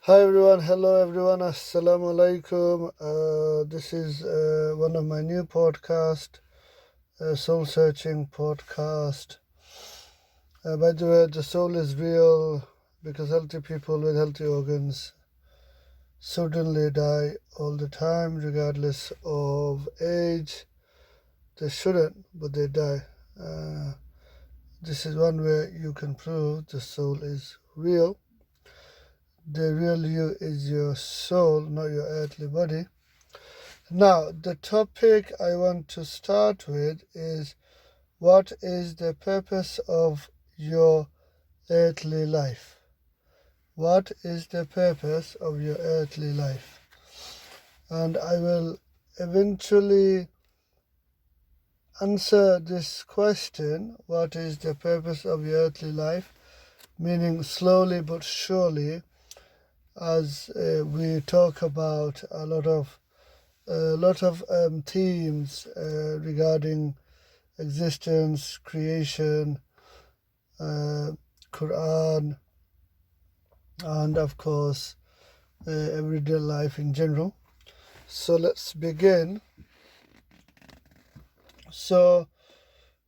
Hi everyone, hello everyone, assalamu alaikum. This is one of my new podcast, Soul Searching podcast. By the way, the soul is real because healthy people with healthy organs suddenly die all the time, regardless of age. They shouldn't, but they die. This is one way you can prove the soul is real. The real you is your soul, not your earthly body. Now, the topic I want to start with is what is the purpose of your earthly life? What is the purpose of your earthly life? And I will eventually answer this question, what is the purpose of your earthly life? Meaning slowly but surely, as we talk about a lot of themes regarding existence, creation, Quran, and of course everyday life in general. So let's begin. So,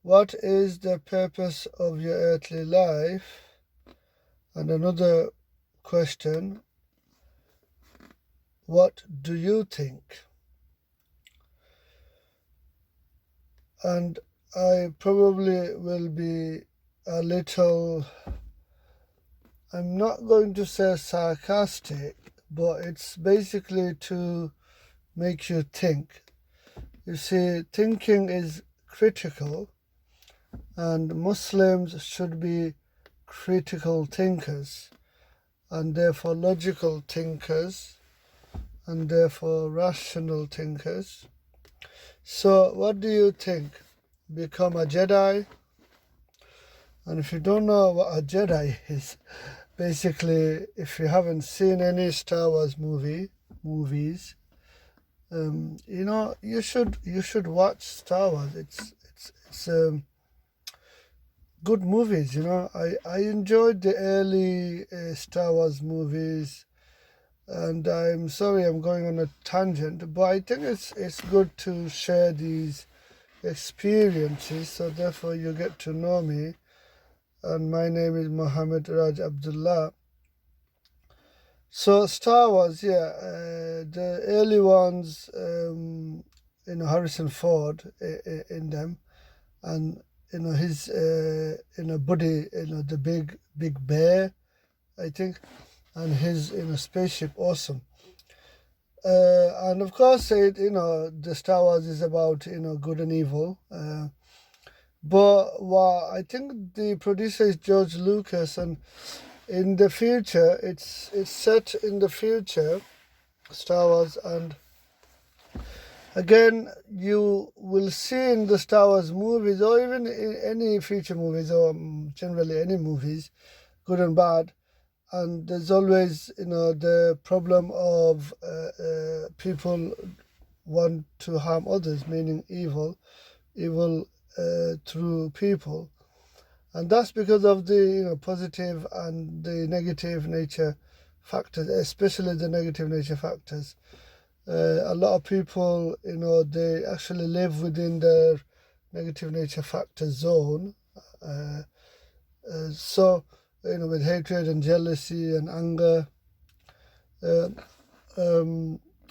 what is the purpose of your earthly life? And another question, what do you think? And I probably will be a little, I'm not going to say sarcastic, but it's basically to make you think. You see, thinking is critical, and Muslims should be critical thinkers, and therefore logical thinkers, and therefore rational thinkers. So, what do you think? Become a Jedi? And if you don't know what a Jedi is, basically, if you haven't seen any Star Wars movies, you should watch Star Wars. It's good movies. I enjoyed the early Star Wars movies, and I'm sorry I'm going on a tangent, but I think it's good to share these experiences, so therefore you get to know me. And my name is Mohammed Raj Abdullah. So Star Wars, yeah, the early ones, Harrison Ford in them, and his buddy, the big bear, I think, and his spaceship, awesome. And of course, the Star Wars is about good and evil. But what I think the producer is George Lucas, and in the future, it's set in the future, Star Wars, and again, you will see in the Star Wars movies, or even in any future movies, or generally any movies, good and bad, and there's always, the problem of people want to harm others, meaning evil through people, and that's because of the positive and the negative nature factors, especially the negative nature factors. A lot of people, they actually live within their negative nature factor zone. So, with hatred and jealousy and anger.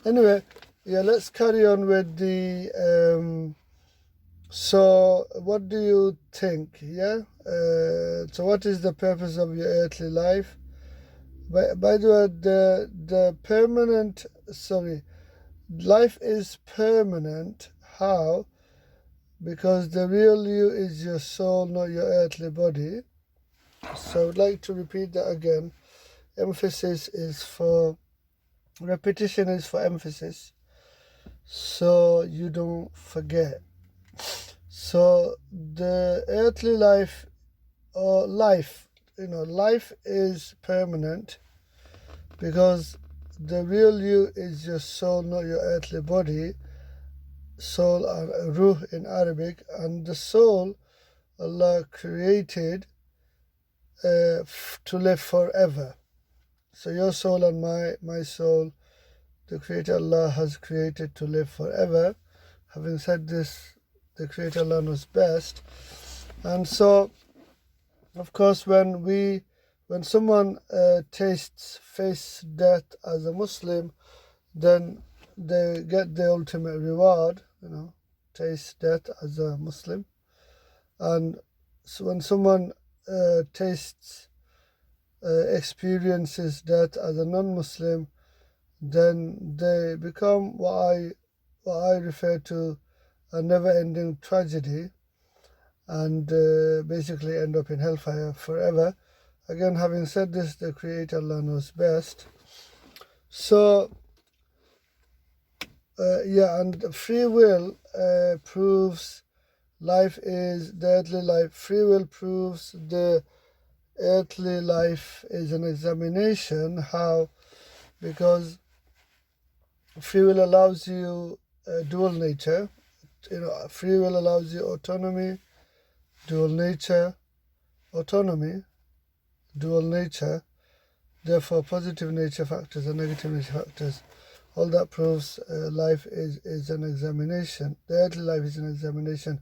Anyway, yeah, let's carry on with the. So, what do you think? Yeah. So, what is the purpose of your earthly life? By the way, the permanent. Sorry, life is permanent. How? Because the real you is your soul, not your earthly body. So I would like to repeat that again. Repetition is for emphasis, so you don't forget. So the earthly life, or life is permanent because the real you is your soul, not your earthly body. Soul and ruh in Arabic, and the soul Allah created to live forever. So your soul and my soul, the Creator Allah has created to live forever. Having said this, the Creator Allah knows best. And so, of course, when someone face death as a Muslim, then they get the ultimate reward, taste death as a Muslim. And so when someone experiences death as a non-Muslim, then they become what I refer to a never-ending tragedy, and basically end up in hellfire forever. Again, having said this, the Creator Allah knows best. So, and free will proves life is the earthly life. Free will proves the earthly life is an examination. How? Because free will allows you dual nature. Free will allows you autonomy, dual nature, autonomy, dual nature. Therefore, positive nature factors and negative nature factors. All that proves life is an examination. The earthly life is an examination.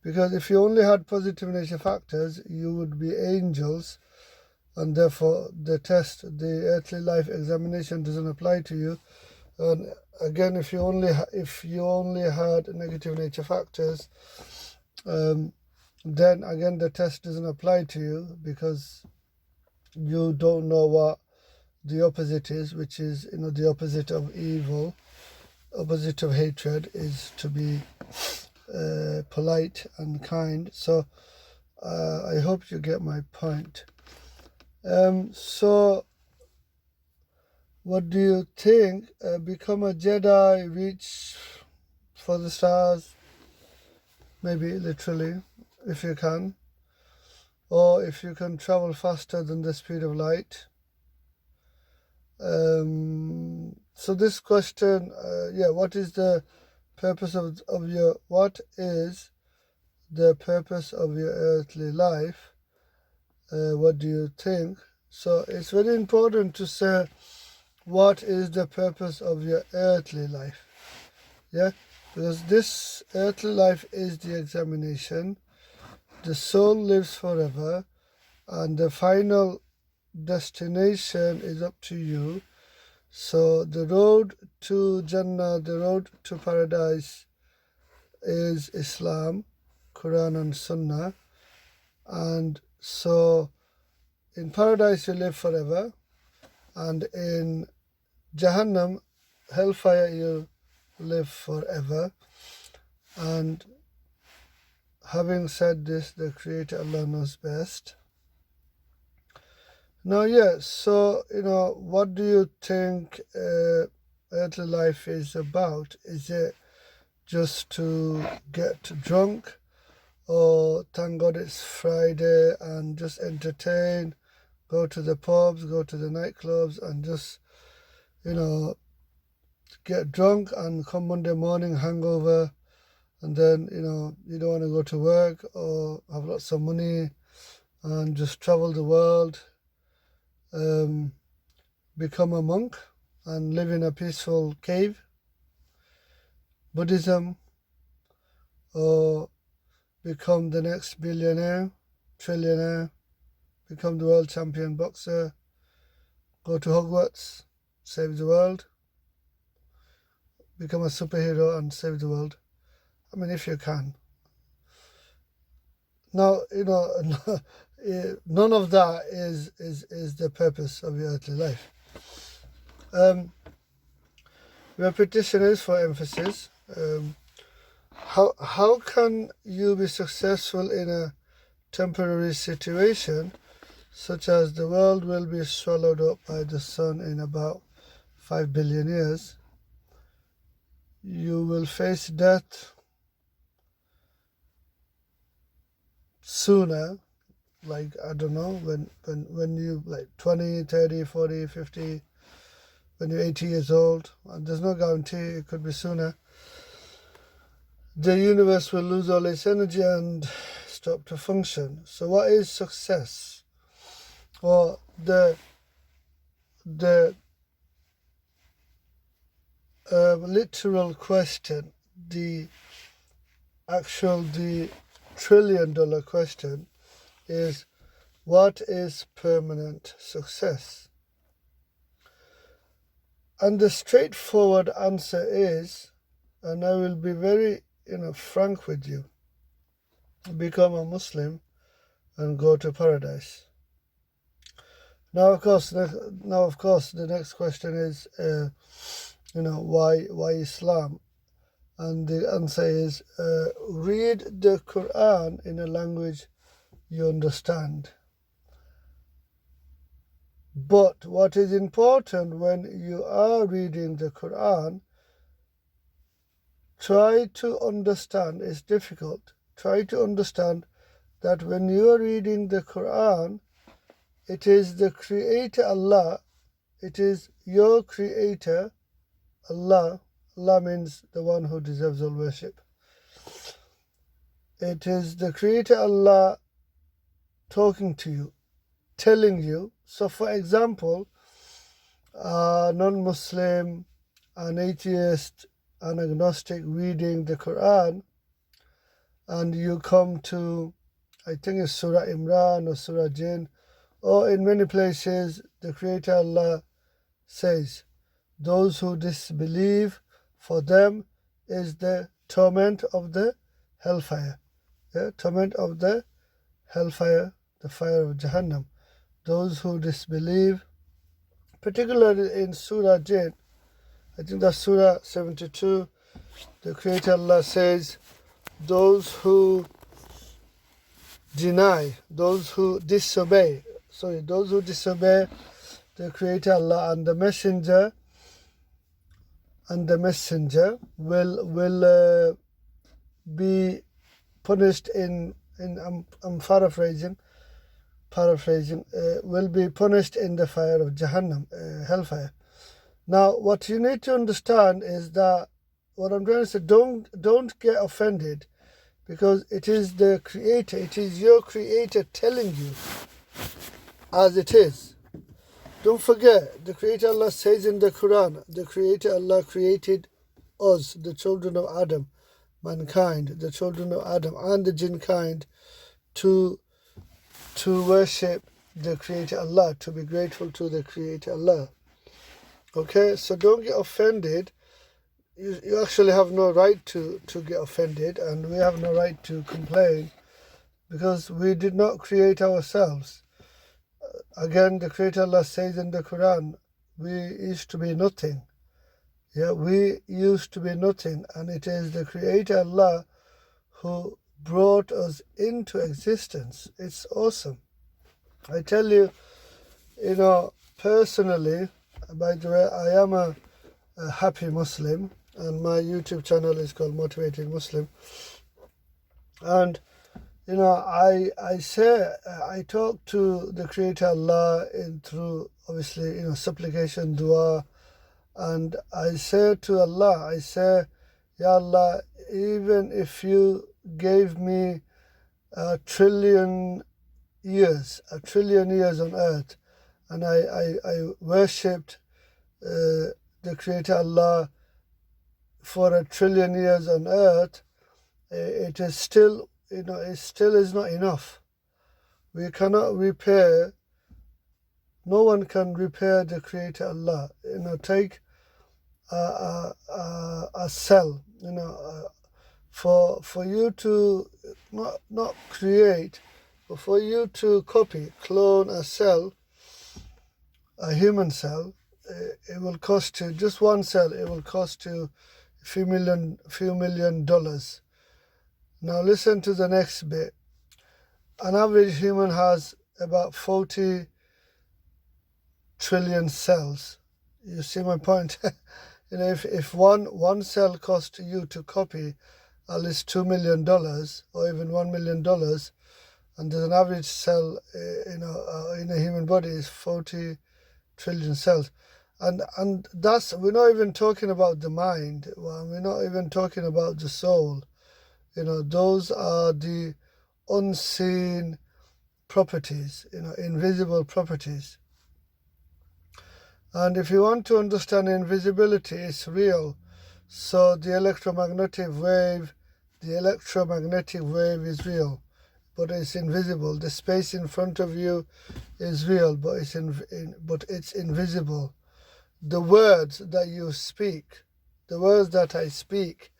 Because if you only had positive nature factors, you would be angels, and therefore the earthly life examination doesn't apply to you. And again, if you only had negative nature factors, then again the test doesn't apply to you, because you don't know what the opposite is, which is the opposite of evil, opposite of hatred is to be polite and kind. So I hope you get my point. So what do you think? Become a Jedi, reach for the stars, maybe literally, if you can, or if you can travel faster than the speed of light. So this question, what is the purpose of your earthly life? What do you think? So it's very important to say, what is the purpose of your earthly life? Yeah, because this earthly life is the examination. The soul lives forever, and the final destination is up to you. So the road to Jannah, the road to paradise, is Islam, Quran and Sunnah. And so in paradise you live forever, and in Jahannam, hellfire, you live forever. And having said this, the Creator Allah knows best. Now, so, what do you think earthly life is about? Is it just to get drunk, or thank God it's Friday and just entertain, go to the pubs, go to the nightclubs, and just, get drunk and come Monday morning hangover, and then, you don't want to go to work or have lots of money and just travel the world, become a monk and live in a peaceful cave, Buddhism, or become the next billionaire, trillionaire, become the world champion boxer, go to Hogwarts, save the world, become a superhero and save the world. I mean, if you can. Now, none of that is the purpose of your earthly life. Repetition is for emphasis. How can you be successful in a temporary situation, such as the world will be swallowed up by the sun in about 5 billion years? You will face death sooner, like, I don't know, when you, like 20, 30, 40, 50, when you're 80 years old, and there's no guarantee, it could be sooner. The universe will lose all its energy and stop to function. So what is success? Well, the the literal question, the trillion-dollar question is, what is permanent success? And the straightforward answer is, and I will be very frank with you, become a Muslim and go to paradise. Now, of course, the next question is, why Islam? And the answer is, read the Quran in a language you understand. But what is important when you are reading the Quran, try to understand, it's difficult, try to understand that when you are reading the Quran, it is the Creator Allah, it is your Creator Allah. Allah means the one who deserves all worship. It is the Creator Allah talking to you, telling you. So for example, a non-Muslim, an atheist, an agnostic reading the Quran, and you come to, I think it's Surah Imran or Surah Jinn, or in many places the Creator Allah says, those who disbelieve, for them is the torment of the hellfire. Torment of the hellfire, the fire of Jahannam. Those who disbelieve, particularly in Surah Jinn, I think that's Surah 72, the Creator Allah says, those who disobey the Creator Allah and the messenger will be punished in I'm paraphrasing, will be punished in the fire of Jahannam, hellfire. Now, what you need to understand is that what I'm trying to say, don't get offended, because it is the Creator, it is your Creator telling you as it is. Don't forget, the Creator Allah says in the Quran, the Creator Allah created us, the children of Adam, mankind, the children of Adam and the jinn kind, to worship the Creator Allah, to be grateful to the Creator Allah. Okay, so don't get offended. You actually have no right to get offended, and we have no right to complain, because we did not create ourselves. Again, the Creator Allah says in the Quran, we used to be nothing. We used to be nothing, and it is the Creator Allah who brought us into existence. It's awesome. I tell you, personally, by the way, I am a happy Muslim, and my YouTube channel is called Motivated Muslim. And I talk to the Creator Allah through obviously supplication, dua, and I say to Allah, Ya Allah, even if you gave me a trillion years on earth, and I worshipped the Creator Allah for a trillion years on earth, it is still, it still is not enough. We cannot repair, no one can repair the Creator Allah. Take a cell, for you to not create, but for you to clone a cell, a human cell, it will cost you, just one cell, it will cost you a few million dollars. Now listen to the next bit. An average human has about 40 trillion cells. You see my point? If one cell costs you to copy at least $2 million or even $1 million, and there's an average cell in a human body is 40 trillion cells, and that's, we're not even talking about the mind, we're not even talking about the soul. Those are the unseen properties, invisible properties. And if you want to understand invisibility, it's real. So the electromagnetic wave is real, but it's invisible. The space in front of you is real, but it's invisible. The words that you speak, the words that I speak,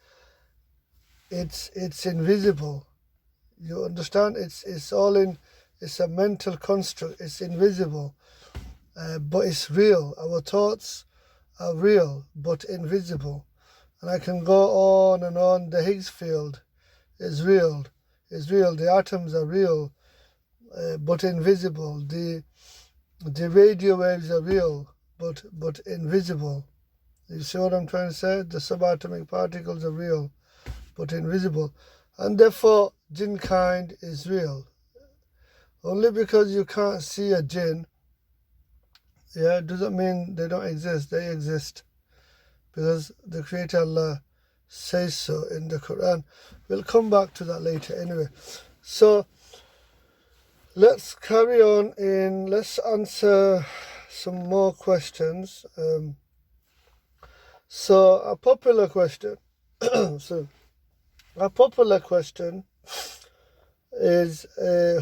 it's invisible. You understand? It's all in. It's a mental construct. It's invisible, but it's real. Our thoughts are real, but invisible. And I can go on and on. The Higgs field is real. The atoms are real, but invisible. The radio waves are real, but invisible. You see what I'm trying to say? The subatomic particles are real, but invisible. And therefore, jinn kind is real. Only because you can't see a jinn, doesn't mean they don't exist. They exist. Because the Creator Allah says so in the Quran. We'll come back to that later anyway. So, let's carry on let's answer some more questions. So, a popular question. A popular question is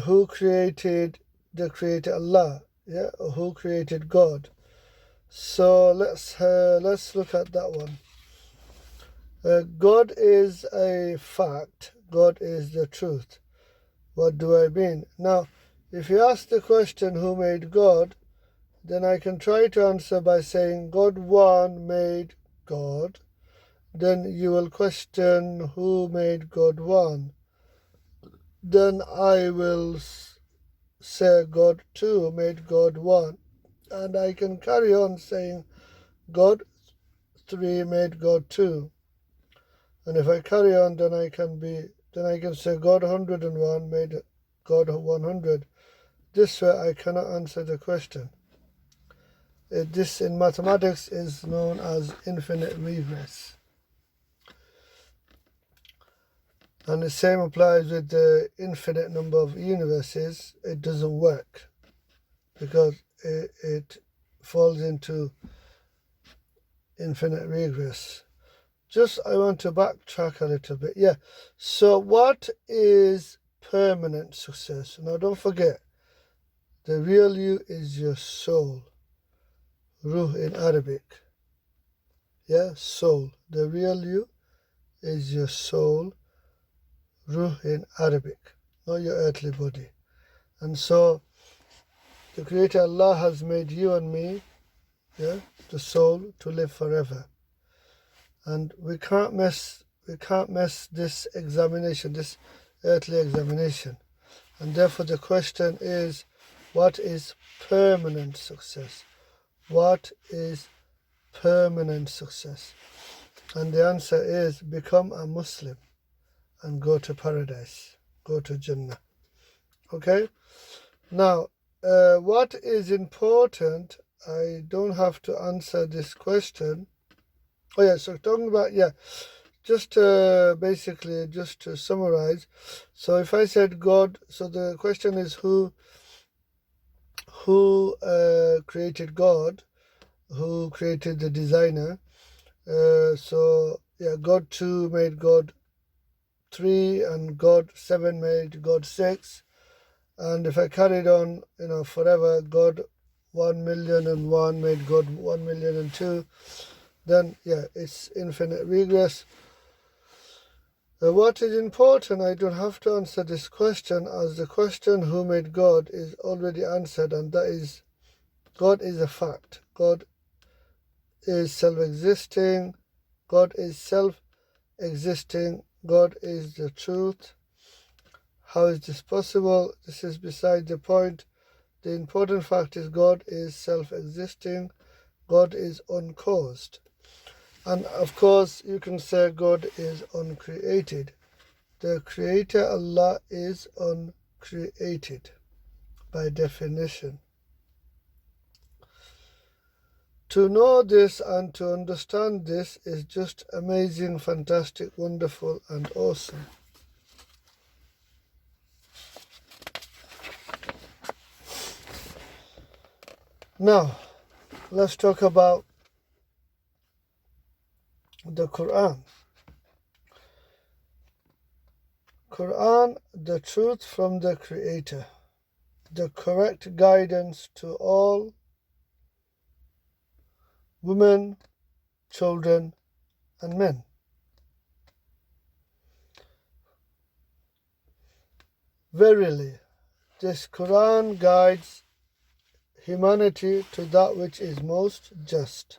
who created the Creator Allah? Or who created God? So let's look at that one. God is a fact. God is the truth. What do I mean? Now, if you ask the question, who made God? Then I can try to answer by saying, God one made God. Then you will question, who made God one? Then I will say, God two made God one. And I can carry on saying, God three made God two. And if I carry on, then I can say God 101 made God 100. This way I cannot answer the question. This in mathematics is known as infinite regress. And the same applies with the infinite number of universes. It doesn't work because it falls into infinite regress. I want to backtrack a little bit. So what is permanent success? Now don't forget, the real you is your soul. Ruh in Arabic. Soul. The real you is your soul. Ruh in Arabic. Not your earthly body. And so the Creator Allah has made you and me, the soul, to live forever. And we can't mess this examination, this earthly examination. And therefore the question is, what is permanent success? What is permanent success? And the answer is, become a Muslim and go to paradise, go to Jannah. Okay? Now, what is important, I don't have to answer this question. So talking about, just basically, just to summarize. So if I said God, so the question is who created God, who created the designer. God 2 made God 3, and God 7 made God 6. And if I carried on, forever, God 1,000,001 made God 1,000,002. Then, it's infinite regress. What is important, I don't have to answer this question, as the question who made God is already answered, and that is, God is a fact. God is self-existing. God is self-existing. God is the truth. How is this possible? This is beside the point. The important fact is God is self-existing. God is uncaused. And of course, you can say God is uncreated. The Creator Allah is uncreated by definition. To know this and to understand this is just amazing, fantastic, wonderful, and awesome. Now, let's talk about the Quran. Quran, the truth from the Creator, the correct guidance to all women, children, and men. Verily, this Quran guides humanity to that which is most just.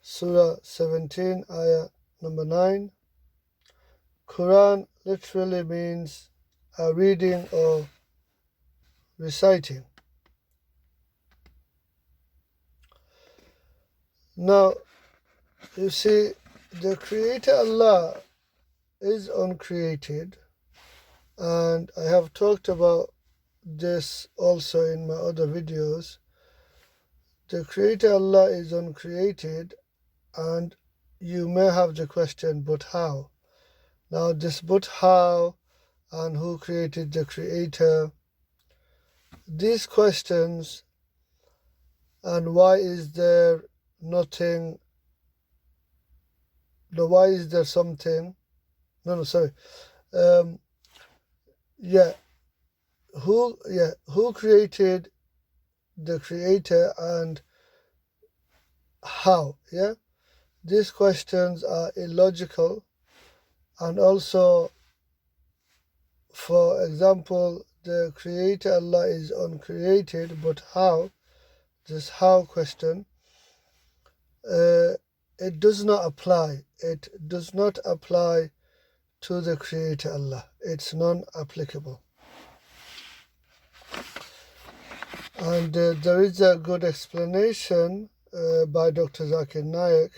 Surah 17, ayah number 9. Quran literally means a reading or reciting. Now, you see, the Creator Allah is uncreated, and I have talked about this also in my other videos. The Creator Allah is uncreated, and you may have the question, but how? Now, this but how and who created the Creator, these questions, and why is there nothing, no, why is there something, who created the Creator and how? These questions are illogical, and also, for example, the Creator Allah is uncreated, but how? This how question, it does not apply. It does not apply to the Creator Allah. It's non-applicable. And there is a good explanation by Dr. Zakir Naik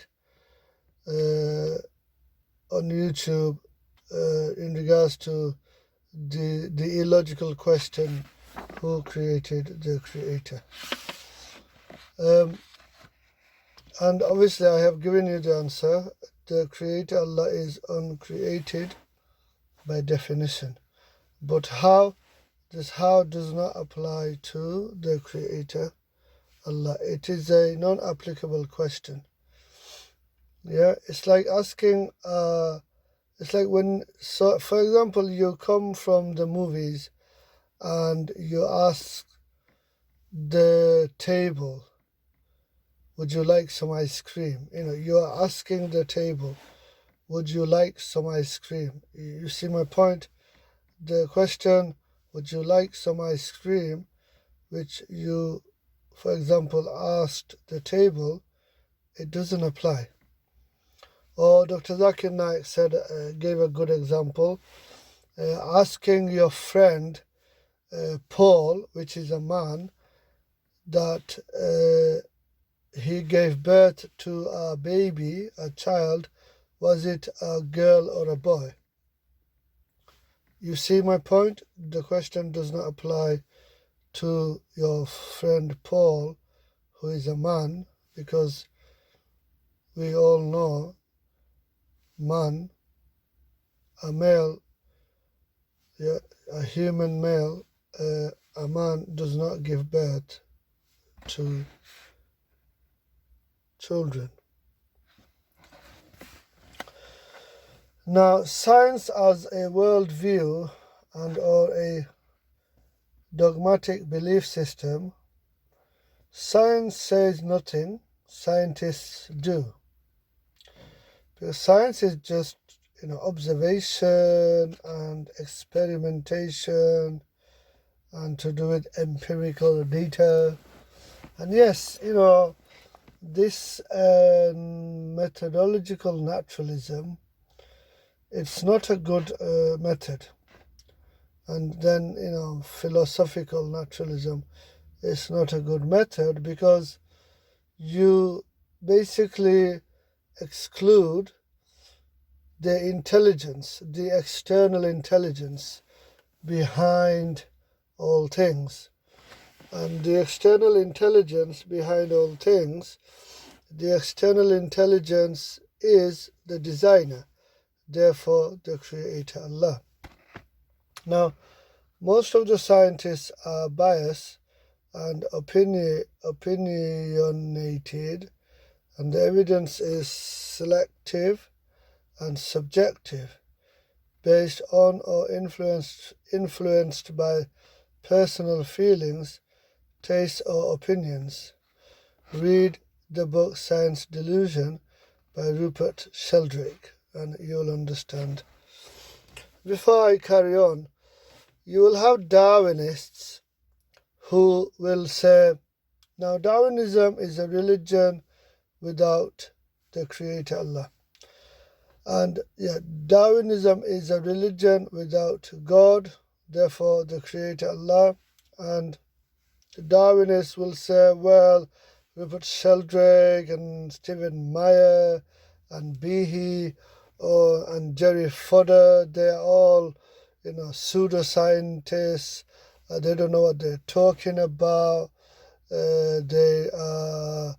on YouTube in regards to the illogical question, who created the Creator? And obviously I have given you the answer. The Creator Allah is uncreated by definition. But how? This how does not apply to the Creator Allah. It is a non-applicable question. It's like asking, it's like when, so for example, you come from the movies and you ask the table, would you like some ice cream? You are asking the table, would you like some ice cream? You see my point? The question, would you like some ice cream, which you, for example, asked the table, it doesn't apply. Or Dr. Zakir Naik said, gave a good example, asking your friend Paul, which is a man, that he gave birth to a baby, a child, was it a girl or a boy? You see my point? The question does not apply to your friend Paul, who is a man, because we all know man, a male, a human male, a man does not give birth to children. Now, science as a worldview and or a dogmatic belief system, science says nothing, scientists do. Because science is just, observation and experimentation and to do with empirical data. And yes, this methodological naturalism, it's not a good method. And then, philosophical naturalism is not a good method, because you basically exclude the intelligence, the external intelligence behind all things. And the external intelligence behind all things, the external intelligence is the designer, therefore the Creator Allah. Now, most of the scientists are biased and opinionated, and the evidence is selective and subjective, based on or influenced by personal feelings, tastes, or opinions. Read the book Science Delusion by Rupert Sheldrake, and you'll understand. Before I carry on, you will have Darwinists who will say, now Darwinism is a religion without the Creator Allah. And Darwinism is a religion without God, therefore the Creator Allah. And the Darwinists will say, well, Rupert Sheldrake and Stephen Meyer and Behe and Jerry Fodder, they are all, pseudoscientists. They don't know what they're talking about. They are,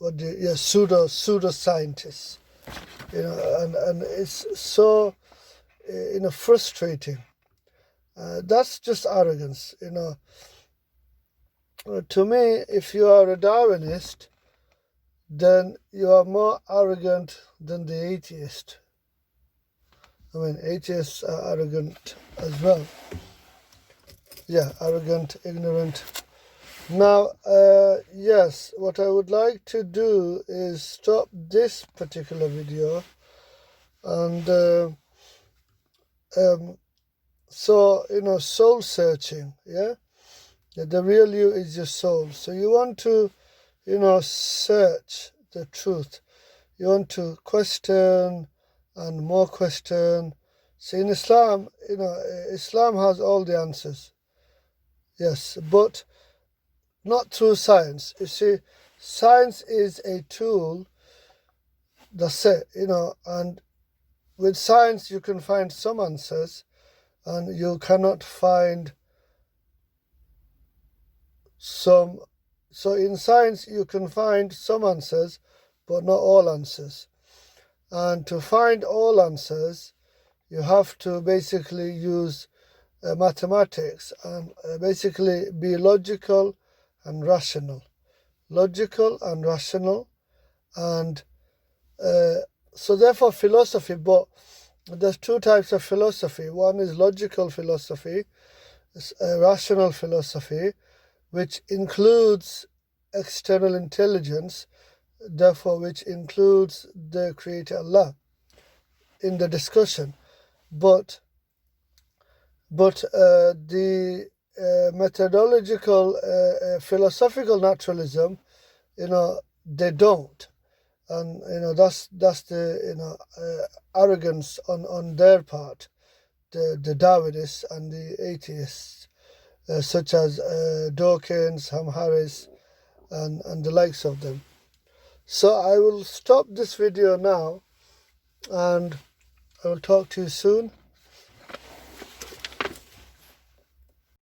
pseudoscientists. And it's so, frustrating. That's just arrogance, To me, if you are a Darwinist, then you are more arrogant than the atheist. I mean, atheists are arrogant as well. Yeah, arrogant, ignorant. Now, yes, what I would like to do is stop this particular video and soul searching, yeah? The real you is your soul. So you want to, search the truth. You want to question and more question. See, in Islam, Islam has all the answers. Yes, but not through science. You see, science is a tool, that's it, and with science you can find some answers and you cannot find some. So in science you can find some answers, but not all answers. And to find all answers, you have to basically use mathematics and basically be logical and rational. Logical and rational. And so therefore philosophy, but there's two types of philosophy. One is logical philosophy, rational philosophy, which includes external intelligence, therefore which includes the Creator Allah in the discussion. But the methodological philosophical naturalism, they don't. And that's the arrogance on their part, the Darwinists and the atheists, such as Dawkins, Ham Harris, and the likes of them. So I will stop this video now, and I will talk to you soon.